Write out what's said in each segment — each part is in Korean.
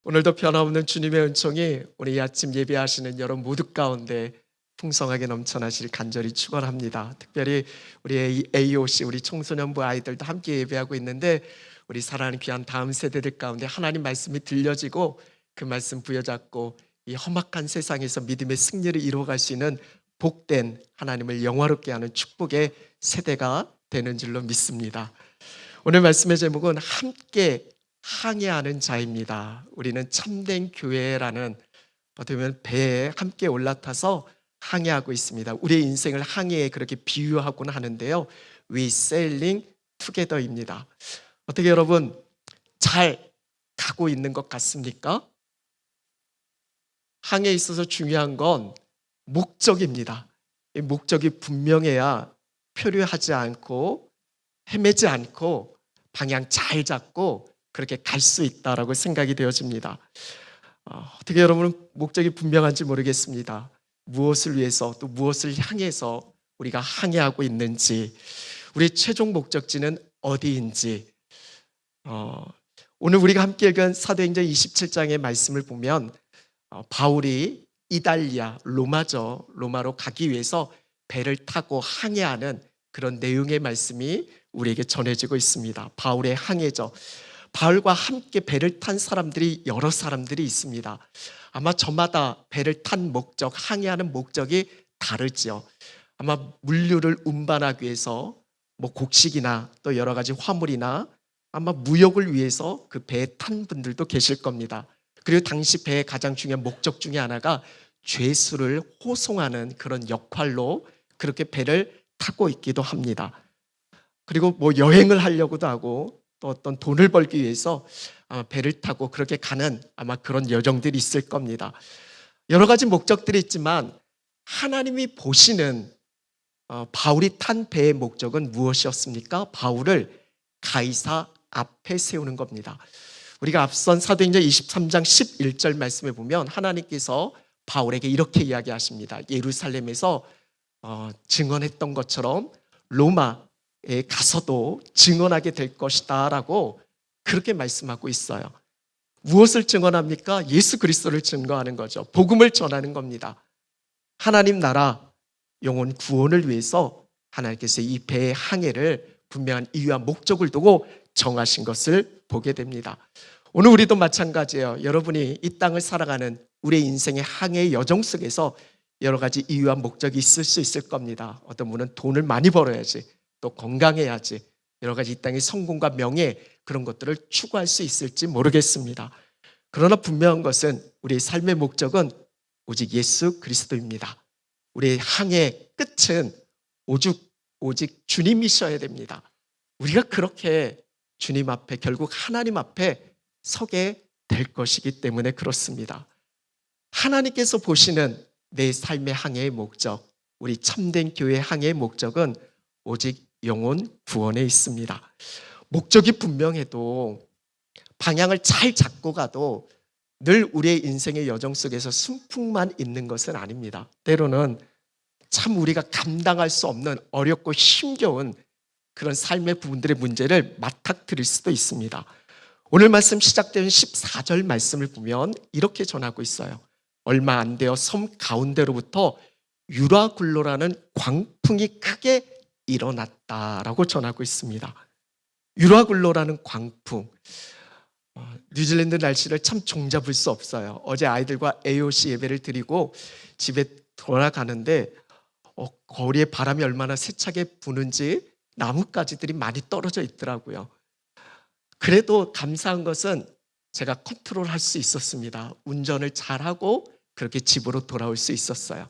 오늘도 변함없는 주님의 은총이 우리 아침 예배하시는 여러분 모두 가운데 풍성하게 넘쳐나시길 간절히 축원합니다. 특별히 우리 AOC 우리 청소년부 아이들도 함께 예배하고 있는데 우리 사랑하는 귀한 다음 세대들 가운데 하나님 말씀이 들려지고 그 말씀 부여잡고 이 험악한 세상에서 믿음의 승리를 이루어갈 수 있는 복된 하나님을 영화롭게 하는 축복의 세대가 되는 줄로 믿습니다. 오늘 말씀의 제목은 함께 항해하는 자입니다. 우리는 참된 교회라는 어떻게 보면 배에 함께 올라타서 항해하고 있습니다. 우리의 인생을 항해에 그렇게 비유하곤 하는데요. We sailing together입니다. 어떻게 여러분 잘 가고 있는 것 같습니까? 항해에 있어서 중요한 건 목적입니다. 이 목적이 분명해야 표류하지 않고 헤매지 않고 방향 잘 잡고 그렇게 갈 수 있다라고 생각이 되어집니다. 어떻게 여러분은 목적이 분명한지 모르겠습니다. 무엇을 위해서 또 무엇을 향해서 우리가 항해하고 있는지, 우리의 최종 목적지는 어디인지. 오늘 우리가 함께 읽은 사도행전 27장의 말씀을 보면 바울이 이달리아, 로마로 가기 위해서 배를 타고 항해하는 그런 내용의 말씀이 우리에게 전해지고 있습니다. 바울의 항해죠. 바울과 함께 배를 탄 사람들이 여러 사람들이 있습니다. 아마 저마다 배를 탄 목적, 항해하는 목적이 다르지요. 아마 물류를 운반하기 위해서 곡식이나 또 여러 가지 화물이나 아마 무역을 위해서 그 배에 탄 분들도 계실 겁니다. 그리고 당시 배의 가장 중요한 목적 중에 하나가 죄수를 호송하는 그런 역할로 그렇게 배를 타고 있기도 합니다. 그리고 여행을 하려고도 하고 또 어떤 돈을 벌기 위해서 아마 배를 타고 그렇게 가는 아마 그런 여정들이 있을 겁니다. 여러 가지 목적들이 있지만 하나님이 보시는 바울이 탄 배의 목적은 무엇이었습니까? 바울을 가이사 앞에 세우는 겁니다. 우리가 앞선 사도행전 23장 11절 말씀에 보면 하나님께서 바울에게 이렇게 이야기하십니다. 예루살렘에서 증언했던 것처럼 로마에 가서도 증언하게 될 것이다 라고 그렇게 말씀하고 있어요. 무엇을 증언합니까? 예수 그리스도를 증거하는 거죠. 복음을 전하는 겁니다. 하나님 나라 영혼 구원을 위해서 하나님께서 이 배의 항해를 분명한 이유와 목적을 두고 정하신 것을 보게 됩니다. 오늘 우리도 마찬가지예요. 여러분이 이 땅을 살아가는 우리의 인생의 항해의 여정 속에서 여러 가지 이유와 목적이 있을 수 있을 겁니다. 어떤 분은 돈을 많이 벌어야지, 또 건강해야지, 여러 가지 이 땅의 성공과 명예 그런 것들을 추구할 수 있을지 모르겠습니다. 그러나 분명한 것은 우리의 삶의 목적은 오직 예수 그리스도입니다. 우리의 항해의 끝은 오직 주님이셔야 됩니다. 우리가 그렇게 주님 앞에 결국 하나님 앞에 서게 될 것이기 때문에 그렇습니다. 하나님께서 보시는 내 삶의 항해의 목적, 우리 참된 교회의 항해의 목적은 오직 영혼 구원에 있습니다. 목적이 분명해도 방향을 잘 잡고 가도 늘 우리의 인생의 여정 속에서 순풍만 있는 것은 아닙니다. 때로는 참 우리가 감당할 수 없는 어렵고 힘겨운 그런 삶의 부분들의 문제를 맞닥뜨릴 수도 있습니다. 오늘 말씀 시작된 14절 말씀을 보면 이렇게 전하고 있어요. 얼마 안 되어 섬 가운데로부터 유라굴로라는 광풍이 크게 일어났다라고 전하고 있습니다. 유라굴로라는 광풍. 뉴질랜드 날씨를 참 종잡을 수 없어요. 어제 아이들과 AOC 예배를 드리고 집에 돌아가는데 거리에 바람이 얼마나 세차게 부는지 나뭇가지들이 많이 떨어져 있더라고요. 그래도 감사한 것은 제가 컨트롤할 수 있었습니다. 운전을 잘하고 그렇게 집으로 돌아올 수 있었어요.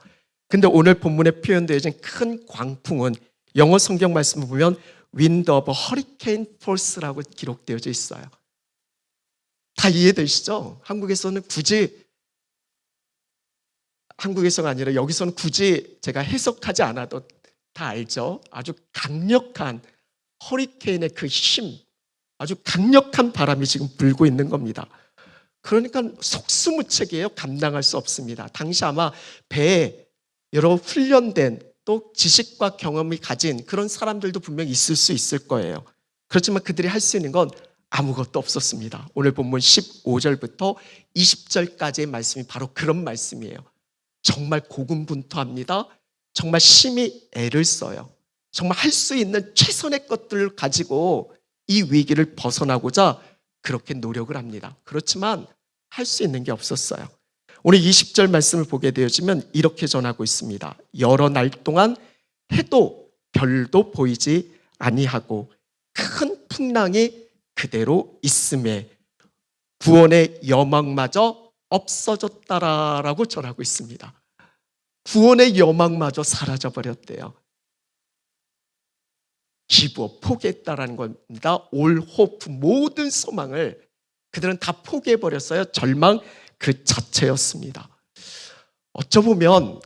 근데 오늘 본문에 표현되어진 큰 광풍은 영어 성경 말씀을 보면 Wind of Hurricane Force라고 기록되어져 있어요. 다 이해되시죠? 한국에서가 아니라 여기서는 굳이 제가 해석하지 않아도 다 알죠? 아주 강력한 허리케인의 그 힘, 아주 강력한 바람이 지금 불고 있는 겁니다. 그러니까 속수무책이에요. 감당할 수 없습니다. 당시 아마 배에 여러 훈련된 또 지식과 경험이 가진 그런 사람들도 분명히 있을 수 있을 거예요. 그렇지만 그들이 할 수 있는 건 아무것도 없었습니다. 오늘 본문 15절부터 20절까지의 말씀이 바로 그런 말씀이에요. 정말 고군분투합니다. 정말 심히 애를 써요. 정말 할 수 있는 최선의 것들을 가지고 이 위기를 벗어나고자 그렇게 노력을 합니다. 그렇지만 할 수 있는 게 없었어요. 오늘 20절 말씀을 보게 되어지면 이렇게 전하고 있습니다. 여러 날 동안 해도 별도 보이지 아니하고 큰 풍랑이 그대로 있음에 구원의 여망마저 없어졌다라고 전하고 있습니다. 구원의 여망마저 사라져버렸대요. 기부어 포기했다라는 겁니다. 올 호프 모든 소망을 그들은 다 포기해버렸어요. 절망 그 자체였습니다. 어쩌보면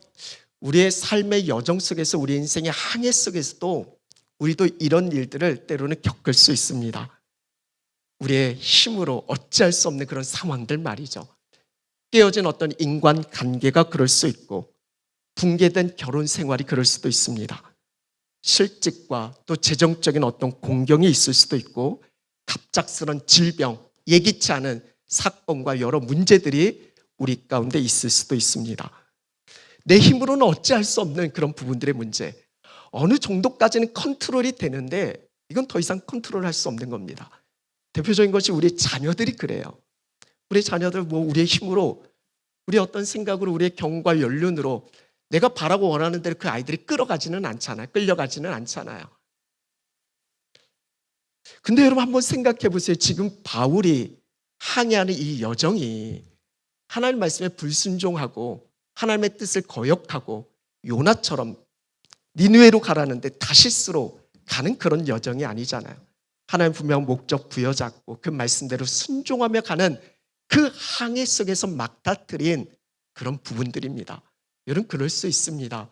우리의 삶의 여정 속에서 우리 인생의 항해 속에서도 우리도 이런 일들을 때로는 겪을 수 있습니다. 우리의 힘으로 어찌할 수 없는 그런 상황들 말이죠. 깨어진 어떤 인간관계가 그럴 수 있고 붕괴된 결혼 생활이 그럴 수도 있습니다. 실직과 또 재정적인 어떤 공경이 있을 수도 있고 갑작스런 질병, 예기치 않은 사건과 여러 문제들이 우리 가운데 있을 수도 있습니다. 내 힘으로는 어찌할 수 없는 그런 부분들의 문제, 어느 정도까지는 컨트롤이 되는데 이건 더 이상 컨트롤할 수 없는 겁니다. 대표적인 것이 우리 자녀들이 그래요. 우리 자녀들 우리의 힘으로, 우리의 어떤 생각으로, 우리의 경과 연륜으로 내가 바라고 원하는 대로 그 아이들이 끌어가지는 않잖아요. 끌려가지는 않잖아요. 근데 여러분 한번 생각해 보세요. 지금 바울이 항해하는 이 여정이 하나님 말씀에 불순종하고 하나님의 뜻을 거역하고 요나처럼 니느웨로 가라는데 다시스로 가는 그런 여정이 아니잖아요. 하나님 분명 목적 부여잡고 그 말씀대로 순종하며 가는 그 항해 속에서 막다트린 그런 부분들입니다. 여러분 그럴 수 있습니다.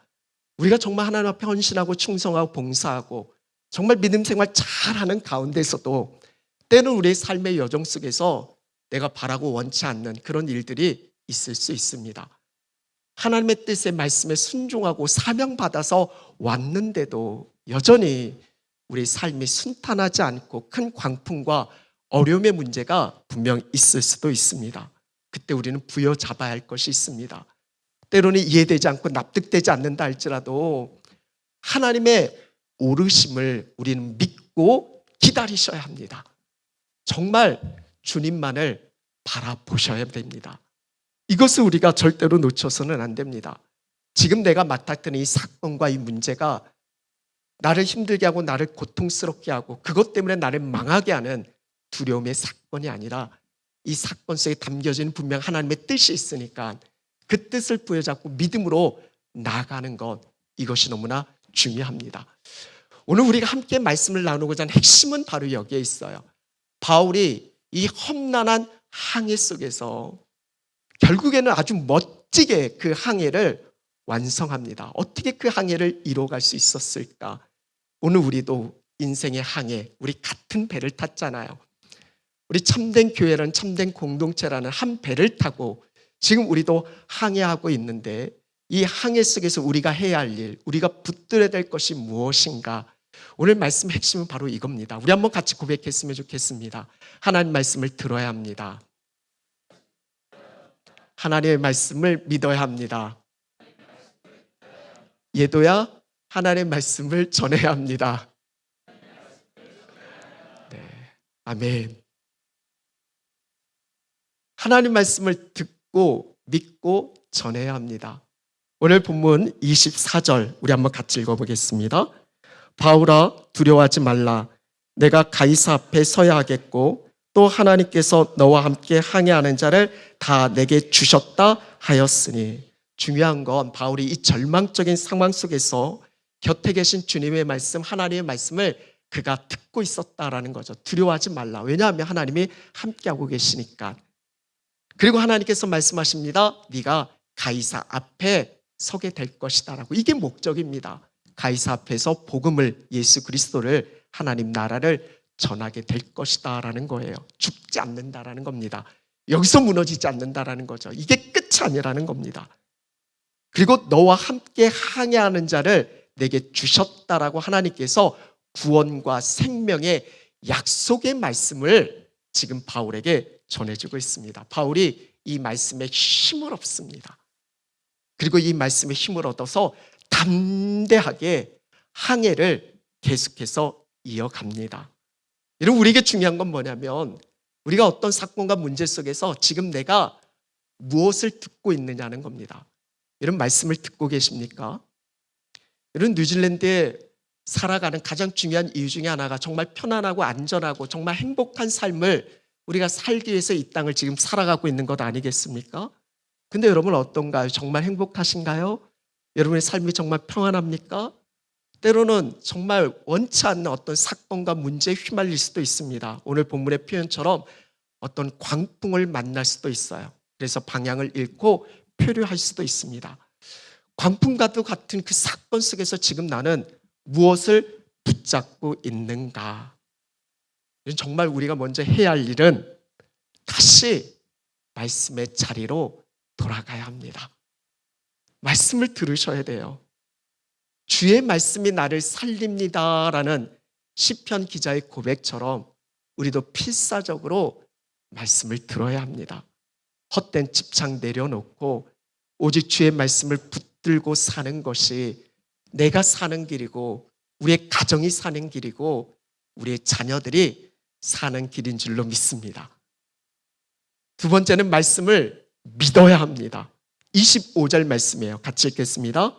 우리가 정말 하나님 앞에 헌신하고 충성하고 봉사하고 정말 믿음 생활 잘하는 가운데서도 때는 우리의 삶의 여정 속에서 내가 바라고 원치 않는 그런 일들이 있을 수 있습니다. 하나님의 뜻의 말씀에 순종하고 사명받아서 왔는데도 여전히 우리 삶이 순탄하지 않고 큰 광풍과 어려움의 문제가 분명 있을 수도 있습니다. 그때 우리는 부여잡아야 할 것이 있습니다. 때로는 이해되지 않고 납득되지 않는다 할지라도 하나님의 오르심을 우리는 믿고 기다리셔야 합니다. 정말 주님만을 바라보셔야 됩니다. 이것을 우리가 절대로 놓쳐서는 안 됩니다. 지금 내가 맡았던 이 사건과 이 문제가 나를 힘들게 하고 나를 고통스럽게 하고 그것 때문에 나를 망하게 하는 두려움의 사건이 아니라 이 사건 속에 담겨진 분명 하나님의 뜻이 있으니까 그 뜻을 부여잡고 믿음으로 나아가는 것, 이것이 너무나 중요합니다. 오늘 우리가 함께 말씀을 나누고자 하는 핵심은 바로 여기에 있어요. 바울이 이 험난한 항해 속에서 결국에는 아주 멋지게 그 항해를 완성합니다. 어떻게 그 항해를 이뤄갈 수 있었을까? 오늘 우리도 인생의 항해, 우리 같은 배를 탔잖아요. 우리 참된 교회라는 참된 공동체라는 한 배를 타고 지금 우리도 항해하고 있는데 이 항해 속에서 우리가 해야 할 일, 우리가 붙들어야 될 것이 무엇인가? 오늘 말씀 핵심은 바로 이겁니다. 우리 한번 같이 고백했으면 좋겠습니다. 하나님 말씀을 들어야 합니다. 하나님의 말씀을 믿어야 합니다. 예도야, 하나님의 말씀을 전해야 합니다. 네, 아멘. 하나님 말씀을 듣고 믿고 전해야 합니다. 오늘 본문 24절 우리 한번 같이 읽어보겠습니다. 바울아 두려워하지 말라. 내가 가이사 앞에 서야 하겠고 또 하나님께서 너와 함께 항해하는 자를 다 내게 주셨다 하였으니. 중요한 건 바울이 이 절망적인 상황 속에서 곁에 계신 주님의 말씀, 하나님의 말씀을 그가 듣고 있었다라는 거죠. 두려워하지 말라. 왜냐하면 하나님이 함께하고 계시니까. 그리고 하나님께서 말씀하십니다. 네가 가이사 앞에 서게 될 것이다라고. 이게 목적입니다. 가이사 앞에서 복음을, 예수 그리스도를, 하나님 나라를 전하게 될 것이다라는 거예요. 죽지 않는다라는 겁니다. 여기서 무너지지 않는다라는 거죠. 이게 끝이 아니라는 겁니다. 그리고 너와 함께 항해하는 자를 내게 주셨다라고 하나님께서 구원과 생명의 약속의 말씀을 지금 바울에게 전해주고 있습니다. 바울이 이 말씀에 힘을 얻습니다. 그리고 이 말씀에 힘을 얻어서 담대하게 항해를 계속해서 이어갑니다. 여러분, 우리에게 중요한 건 뭐냐면 우리가 어떤 사건과 문제 속에서 지금 내가 무엇을 듣고 있느냐는 겁니다. 이런 말씀을 듣고 계십니까? 여러분, 뉴질랜드에 살아가는 가장 중요한 이유 중에 하나가 정말 편안하고 안전하고 정말 행복한 삶을 우리가 살기 위해서 이 땅을 지금 살아가고 있는 것 아니겠습니까? 근데 여러분 어떤가요? 정말 행복하신가요? 여러분의 삶이 정말 평안합니까? 때로는 정말 원치 않는 어떤 사건과 문제에 휘말릴 수도 있습니다. 오늘 본문의 표현처럼 어떤 광풍을 만날 수도 있어요. 그래서 방향을 잃고 표류할 수도 있습니다. 광풍과도 같은 그 사건 속에서 지금 나는 무엇을 붙잡고 있는가? 정말 우리가 먼저 해야 할 일은 다시 말씀의 자리로 돌아가야 합니다. 말씀을 들으셔야 돼요. 주의 말씀이 나를 살립니다라는 시편 기자의 고백처럼 우리도 필사적으로 말씀을 들어야 합니다. 헛된 집착 내려놓고 오직 주의 말씀을 붙들고 사는 것이 내가 사는 길이고 우리의 가정이 사는 길이고 우리의 자녀들이 사는 길인 줄로 믿습니다. 두 번째는 말씀을 믿어야 합니다. 25절 말씀이에요. 같이 읽겠습니다.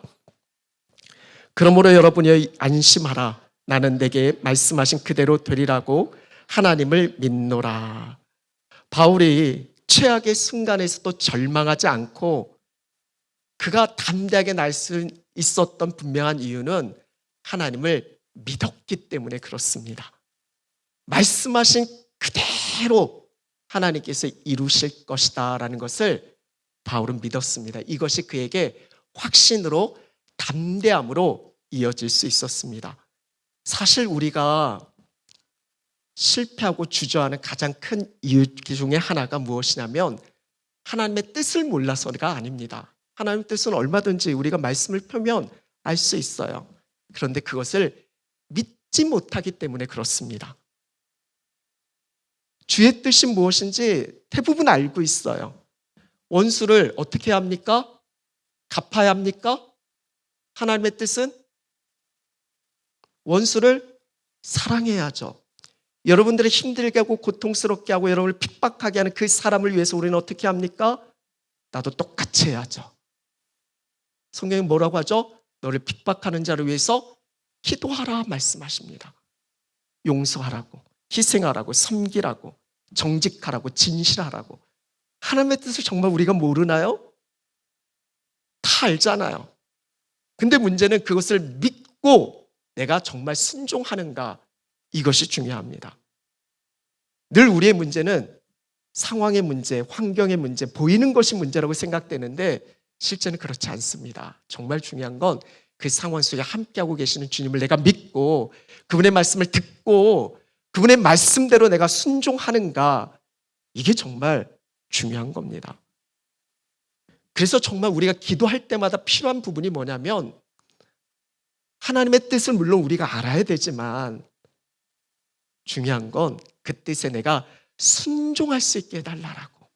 그러므로 여러분이 안심하라. 나는 내게 말씀하신 그대로 되리라고 하나님을 믿노라. 바울이 최악의 순간에서도 절망하지 않고 그가 담대하게 날 수 있었던 분명한 이유는 하나님을 믿었기 때문에 그렇습니다. 말씀하신 그대로 하나님께서 이루실 것이다 라는 것을 바울은 믿었습니다. 이것이 그에게 확신으로 담대함으로 이어질 수 있었습니다. 사실 우리가 실패하고 주저하는 가장 큰 이유 중에 하나가 무엇이냐면 하나님의 뜻을 몰라서가 아닙니다. 하나님의 뜻은 얼마든지 우리가 말씀을 펴면 알 수 있어요. 그런데 그것을 믿지 못하기 때문에 그렇습니다. 주의 뜻이 무엇인지 대부분 알고 있어요. 원수를 어떻게 해야 합니까? 갚아야 합니까? 하나님의 뜻은 원수를 사랑해야죠. 여러분들을 힘들게 하고 고통스럽게 하고 여러분을 핍박하게 하는 그 사람을 위해서 우리는 어떻게 합니까? 나도 똑같이 해야죠. 성경이 뭐라고 하죠? 너를 핍박하는 자를 위해서 기도하라 말씀하십니다. 용서하라고, 희생하라고, 섬기라고, 정직하라고, 진실하라고. 하나님의 뜻을 정말 우리가 모르나요? 다 알잖아요. 근데 문제는 그것을 믿고 내가 정말 순종하는가, 이것이 중요합니다. 늘 우리의 문제는 상황의 문제, 환경의 문제, 보이는 것이 문제라고 생각되는데 실제는 그렇지 않습니다. 정말 중요한 건 그 상황 속에 함께하고 계시는 주님을 내가 믿고 그분의 말씀을 듣고 그분의 말씀대로 내가 순종하는가, 이게 정말 중요한 겁니다. 그래서 정말 우리가 기도할 때마다 필요한 부분이 뭐냐면 하나님의 뜻을 물론 우리가 알아야 되지만 중요한 건 그 뜻에 내가 순종할 수 있게 해달라고.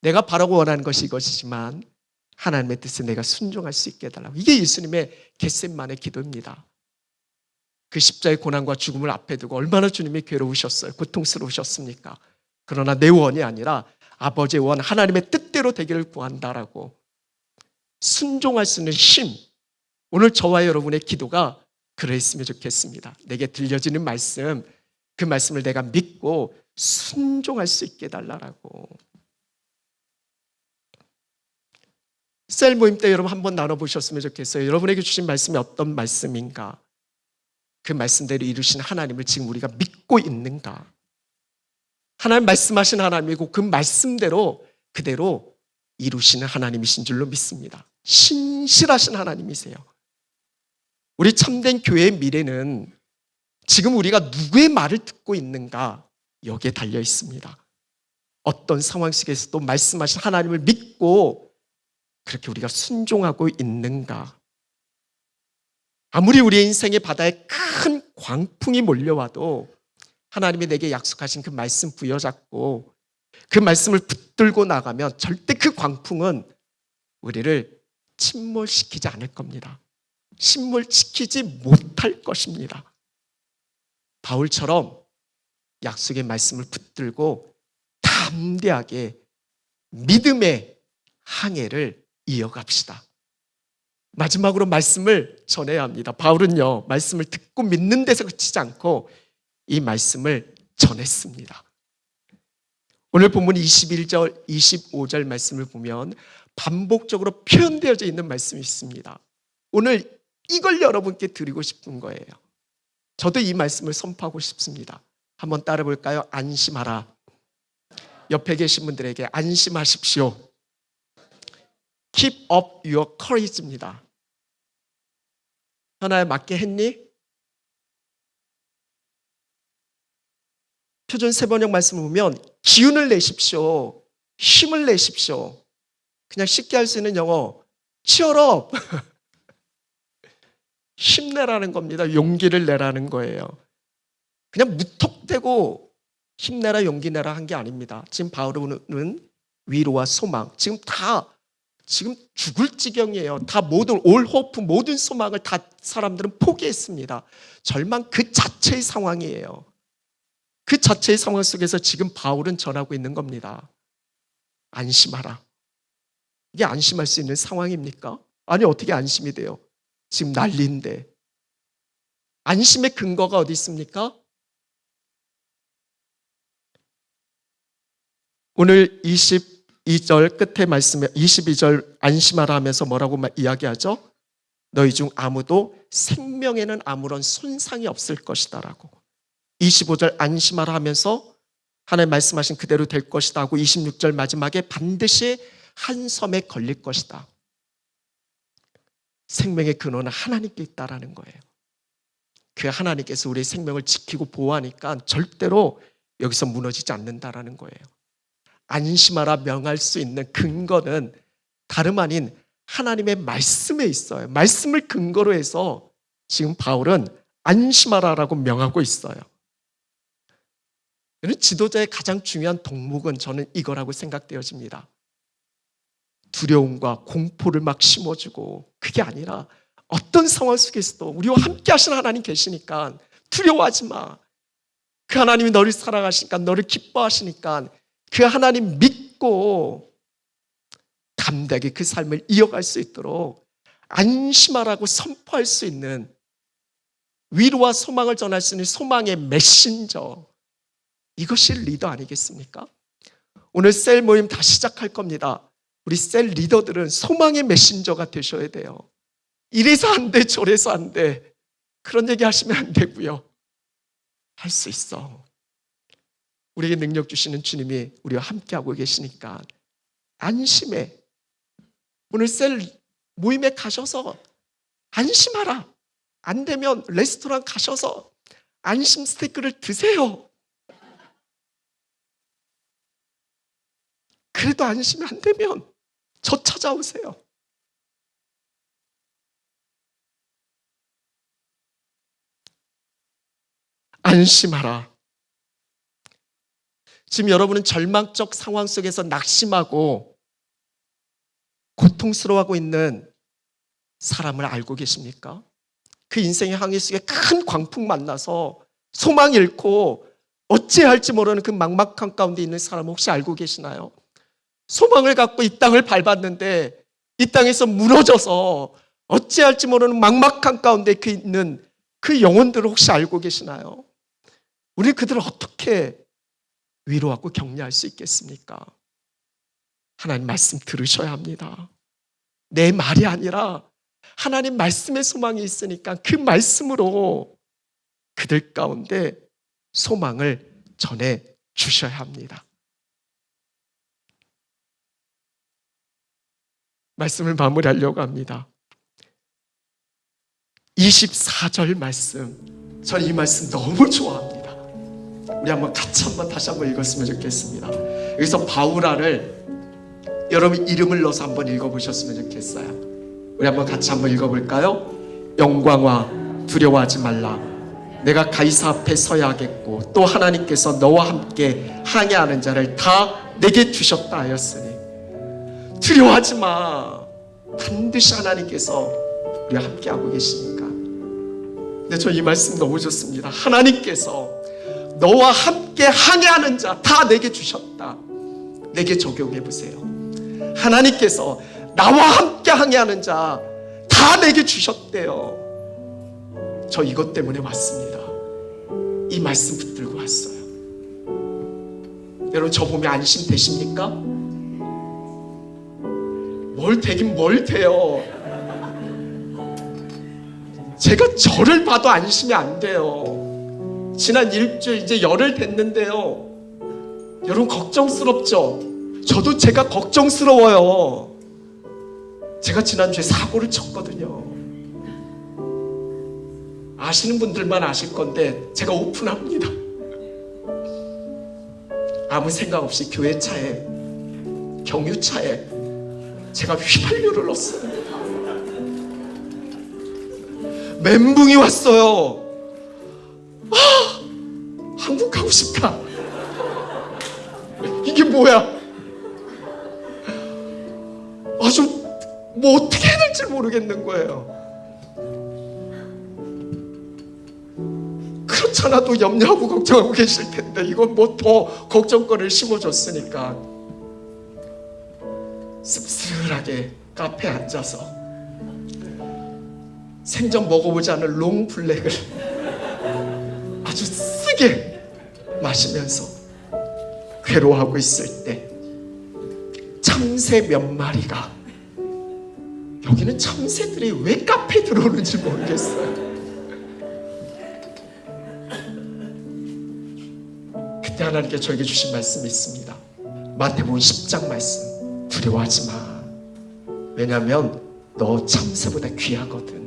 내가 바라고 원하는 것이 이것이지만 하나님의 뜻에 내가 순종할 수 있게 해달라고. 이게 예수님의 겟세마네 기도입니다. 그 십자의 고난과 죽음을 앞에 두고 얼마나 주님이 괴로우셨어요. 고통스러우셨습니까? 그러나 내 원이 아니라 아버지의 원, 하나님의 뜻대로 되기를 구한다라고. 순종할 수 있는 힘, 오늘 저와 여러분의 기도가 그랬으면 좋겠습니다. 내게 들려지는 말씀, 그 말씀을 내가 믿고 순종할 수 있게 해달라고. 셀 모임 때 여러분 한번 나눠보셨으면 좋겠어요. 여러분에게 주신 말씀이 어떤 말씀인가? 그 말씀대로 이루신 하나님을 지금 우리가 믿고 있는가? 하나님 말씀하신 하나님이고 그 말씀대로 그대로 이루시는 하나님이신 줄로 믿습니다. 신실하신 하나님이세요. 우리 참된 교회의 미래는 지금 우리가 누구의 말을 듣고 있는가, 여기에 달려 있습니다. 어떤 상황 속에서도 말씀하신 하나님을 믿고 그렇게 우리가 순종하고 있는가. 아무리 우리의 인생의 바다에 큰 광풍이 몰려와도 하나님이 내게 약속하신 그 말씀 부여잡고 그 말씀을 붙들고 나가면 절대 그 광풍은 우리를 침몰시키지 않을 겁니다. 침몰시키지 못할 것입니다. 바울처럼 약속의 말씀을 붙들고 담대하게 믿음의 항해를 이어갑시다. 마지막으로 말씀을 전해야 합니다. 바울은요, 말씀을 듣고 믿는 데서 그치지 않고 이 말씀을 전했습니다. 오늘 본문 21절, 25절 말씀을 보면 반복적으로 표현되어져 있는 말씀이 있습니다. 오늘 이걸 여러분께 드리고 싶은 거예요. 저도 이 말씀을 선포하고 싶습니다. 한번 따라 볼까요? 안심하라. 옆에 계신 분들에게 안심하십시오. Keep up your courage입니다. 현아야, 맞게 했니? 표준 세번역 말씀을 보면 기운을 내십시오. 힘을 내십시오. 그냥 쉽게 할 수 있는 영어 cheer up. 힘내라는 겁니다. 용기를 내라는 거예요. 그냥 무턱대고 힘내라 용기 내라 한 게 아닙니다. 지금 바울은 위로와 소망, 지금 죽을 지경이에요. 다 모든 올 호프, 모든 소망을 다 사람들은 포기했습니다. 절망 그 자체의 상황이에요. 그 자체의 상황 속에서 지금 바울은 전하고 있는 겁니다. 안심하라. 이게 안심할 수 있는 상황입니까? 아니, 어떻게 안심이 돼요? 지금 난리인데. 안심의 근거가 어디 있습니까? 오늘 22절 끝에 말씀에 22절 안심하라 하면서 뭐라고 이야기하죠? 너희 중 아무도 생명에는 아무런 손상이 없을 것이다 라고. 25절 안심하라 하면서 하나님 말씀하신 그대로 될 것이다 하고 26절 마지막에 반드시 한 섬에 걸릴 것이다. 생명의 근원은 하나님께 있다라는 거예요. 그 하나님께서 우리의 생명을 지키고 보호하니까 절대로 여기서 무너지지 않는다라는 거예요. 안심하라 명할 수 있는 근거는 다름 아닌 하나님의 말씀에 있어요. 말씀을 근거로 해서 지금 바울은 안심하라라고 명하고 있어요. 지도자의 가장 중요한 덕목은 저는 이거라고 생각되어집니다. 두려움과 공포를 막 심어주고, 그게 아니라 어떤 상황 속에서도 우리와 함께 하신 하나님 계시니까 두려워하지 마. 그 하나님이 너를 사랑하시니까, 너를 기뻐하시니까 그 하나님 믿고 담대하게 그 삶을 이어갈 수 있도록 안심하라고 선포할 수 있는, 위로와 소망을 전할 수 있는 소망의 메신저, 이것이 리더 아니겠습니까? 오늘 셀 모임 다 시작할 겁니다. 우리 셀 리더들은 소망의 메신저가 되셔야 돼요. 이래서 안 돼, 저래서 안 돼, 그런 얘기 하시면 안 되고요. 할 수 있어. 우리에게 능력 주시는 주님이 우리와 함께하고 계시니까 안심해. 오늘 셀 모임에 가셔서 안심하라. 안 되면 레스토랑 가셔서 안심 스테이크를 드세요. 그래도 안심이 안 되면 저 찾아오세요. 안심하라. 지금 여러분은 절망적 상황 속에서 낙심하고 고통스러워하고 있는 사람을 알고 계십니까? 그 인생의 항해 속에 큰 광풍 만나서 소망 잃고 어찌해야 할지 모르는 그 막막한 가운데 있는 사람 혹시 알고 계시나요? 소망을 갖고 이 땅을 밟았는데 이 땅에서 무너져서 어찌해야 할지 모르는 막막한 가운데 있는 그 영혼들을 혹시 알고 계시나요? 우리 그들을 어떻게 위로하고 격려할 수 있겠습니까? 하나님 말씀 들으셔야 합니다. 내 말이 아니라 하나님 말씀의 소망이 있으니까 그 말씀으로 그들 가운데 소망을 전해 주셔야 합니다. 말씀을 마무리하려고 합니다. 24절 말씀, 저는 이 말씀 너무 좋아합니다. 우리 한번 같이 다시 한번 읽었으면 좋겠습니다. 여기서 바우라를 여러분 이름을 넣어서 한번 읽어보셨으면 좋겠어요. 우리 한번 같이 한번 읽어볼까요? 영광아 두려워하지 말라. 내가 가이사 앞에 서야겠고 또 하나님께서 너와 함께 항해하는 자를 다 내게 주셨다 하였으니 두려워하지 마. 반드시 하나님께서 우리와 함께하고 계시니까. 근데 저 이 말씀 너무 좋습니다. 하나님께서 너와 함께 항해하는 자 다 내게 주셨다. 내게 적용해 보세요. 하나님께서 나와 함께 항해하는 자 다 내게 주셨대요. 저 이것 때문에 왔습니다. 이 말씀 붙들고 왔어요. 여러분, 저 보면 안심 되십니까? 뭘 되긴 뭘 돼요. 제가 저를 봐도 안심이 안 돼요. 지난 일주일 이제 열흘 됐는데요. 여러분, 걱정스럽죠? 저도 제가 걱정스러워요. 제가 지난주에 사고를 쳤거든요. 아시는 분들만 아실 건데 제가 오픈합니다. 아무 생각 없이 교회 차에, 경유차에 제가 휘발유를 넣었어요. 멘붕이 왔어요. 한국 가고 싶다. 이게 뭐야? 아주 뭐 어떻게 해야 될지 모르겠는 거예요. 그렇잖아도 염려하고 걱정하고 계실 텐데 이건 뭐 더 걱정거리를 심어줬으니까 씁쓸하게 카페에 앉아서 생전 먹어보지 않은 롱블랙을 아주 쓰게 마시면서 괴로워하고 있을 때 참새 몇 마리가, 여기는 참새들이 왜 카페에 들어오는지 모르겠어요. 그때 하나님께 저에게 주신 말씀이 있습니다. 마태복음 10장 말씀. 두려워하지 마. 왜냐하면 너 참새보다 귀하거든.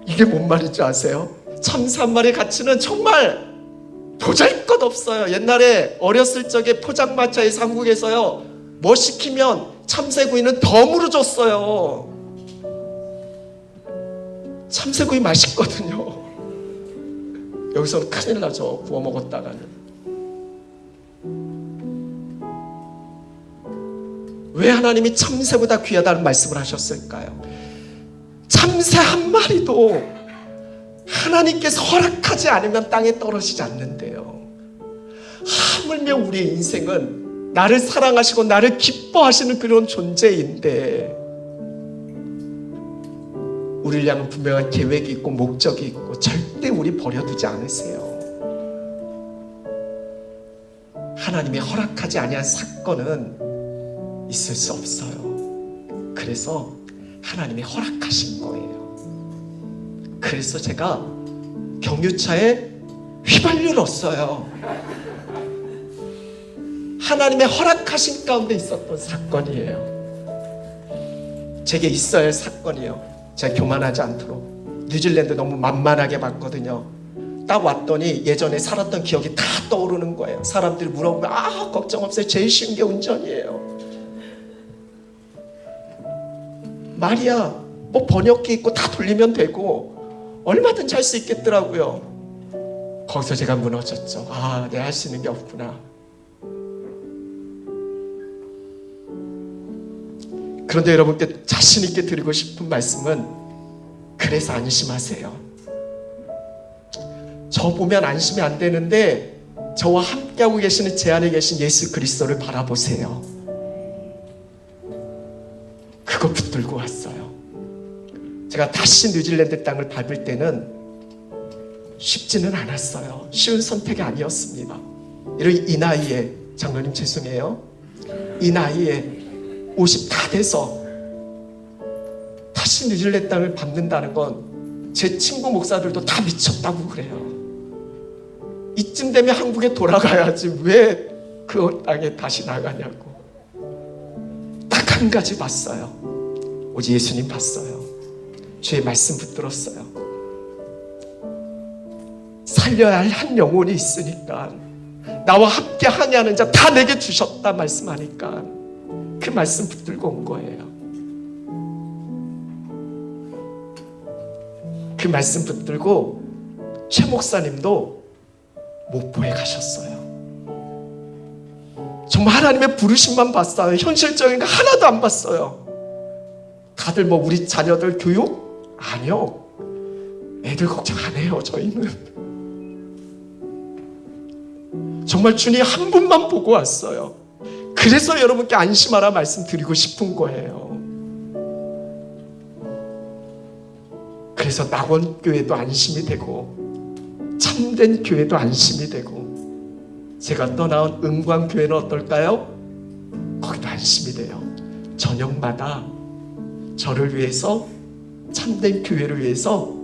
이게 뭔 말인지 아세요? 참새 한 마리 가치는 정말 보잘것없어요. 옛날에 어렸을 적에 포장마차에서 한국에서요, 뭐 시키면 참새구이는 덤으로 줬어요. 참새구이 맛있거든요. 여기서는 큰일 나죠. 구워 먹었다가는. 왜 하나님이 참새보다 귀하다는 말씀을 하셨을까요? 참새 한 마리도 하나님께서 허락하지 않으면 땅에 떨어지지 않는데요. 하물며 우리의 인생은 나를 사랑하시고 나를 기뻐하시는 그런 존재인데, 우리를 향한 분명한 계획이 있고 목적이 있고 절대 우리 버려두지 않으세요. 하나님이 허락하지 아니한 사건은 있을 수 없어요. 그래서 하나님이 허락하신 거예요. 그래서 제가 경유차에 휘발유를 넣었어요. 하나님의 허락하신 가운데 있었던 사건이에요. 제게 있어야 할 사건이에요. 제가 교만하지 않도록. 뉴질랜드 너무 만만하게 봤거든요. 딱 왔더니 예전에 살았던 기억이 다 떠오르는 거예요. 사람들이 물어보면 걱정 없어요. 제일 쉬운 게 운전이에요. 말이야, 뭐 번역기 있고 다 돌리면 되고 얼마든지 할 수 있겠더라고요. 거기서 제가 무너졌죠. 내가 할 수 있는 게 없구나. 그런데 여러분께 자신 있게 드리고 싶은 말씀은, 그래서 안심하세요. 저 보면 안심이 안 되는데 저와 함께하고 계시는 제 안에 계신 예수 그리스도를 바라보세요. 그거 붙들고 왔어요. 제가 다시 뉴질랜드 땅을 밟을 때는 쉽지는 않았어요. 쉬운 선택이 아니었습니다. 이 나이에, 장로님 죄송해요, 이 나이에 50 다 돼서 다시 뉴질랜드 땅을 밟는다는 건 제 친구 목사들도 다 미쳤다고 그래요. 이쯤 되면 한국에 돌아가야지 왜 그 땅에 다시 나가냐고. 딱 한 가지 봤어요. 오직 예수님 봤어요. 주의 말씀 붙들었어요. 살려야 할 한 영혼이 있으니까 나와 함께 항해하는 자 다 내게 주셨다 말씀하니까 그 말씀 붙들고 온 거예요. 그 말씀 붙들고 최 목사님도 목포에 가셨어요. 정말 하나님의 부르심만 봤어요. 현실적인 거 하나도 안 봤어요. 다들 뭐 우리 자녀들 교육? 아니요. 애들 걱정 안 해요. 저희는 정말 주님 한 분만 보고 왔어요. 그래서 여러분께 안심하라 말씀드리고 싶은 거예요. 그래서 낙원교회도 안심이 되고 참된 교회도 안심이 되고 제가 떠나온 은광교회는 어떨까요? 거기도 안심이 돼요. 저녁마다 저를 위해서 참된 교회를 위해서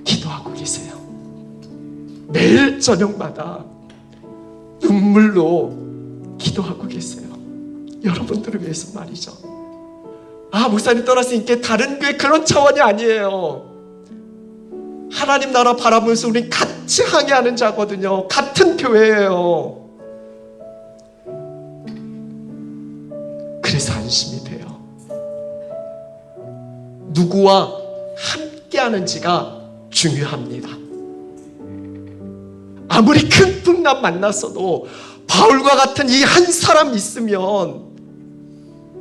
기도하고 계세요. 매일 저녁마다 눈물로 기도하고 계세요. 여러분들을 위해서 말이죠. 목사님 떠났으니까 다른 교회 그런 차원이 아니에요. 하나님 나라 바라보면서 우린 같이 항해하는 자거든요. 같은 교회예요. 그래서 안심이 돼요. 누구와 함께 하는지가 중요합니다. 아무리 큰 풍랑 만났어도 바울과 같은 이 한 사람 있으면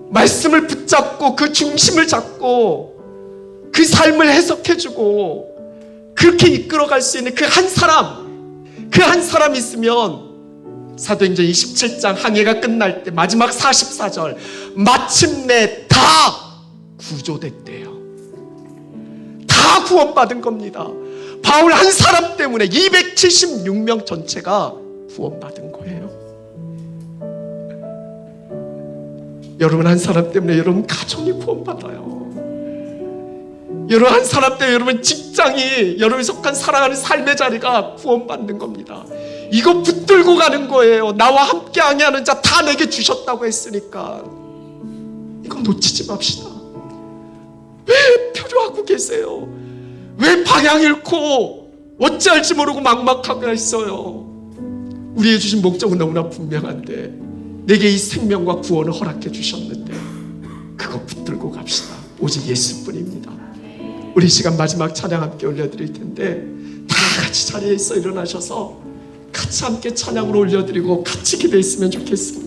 말씀을 붙잡고 그 중심을 잡고 그 삶을 해석해주고 그렇게 이끌어갈 수 있는 그 한 사람 있으면 사도행전 27장 항해가 끝날 때 마지막 44절 마침내 다 구조됐대요. 다 구원받은 겁니다. 바울 한 사람 때문에 276명 전체가 구원받은 거예요. 여러분 한 사람 때문에 여러분 가정이 구원받아요. 여러분 한 사람 때문에 여러분 직장이 여러분이 속한 살아가는 삶의 자리가 구원받는 겁니다. 이거 붙들고 가는 거예요. 나와 함께 항해하는 자 다 내게 주셨다고 했으니까 이거 놓치지 맙시다. 왜 표류하고 계세요? 왜 방향 잃고 어찌할지 모르고 막막하게 있어요? 우리의 주신 목적은 너무나 분명한데 내게 이 생명과 구원을 허락해 주셨는데 그거 붙들고 갑시다. 오직 예수뿐입니다. 우리 시간 마지막 찬양 함께 올려드릴 텐데 다 같이 자리에 있어 일어나셔서 같이 함께 찬양으로 올려드리고 같이 기도했으면 좋겠습니다.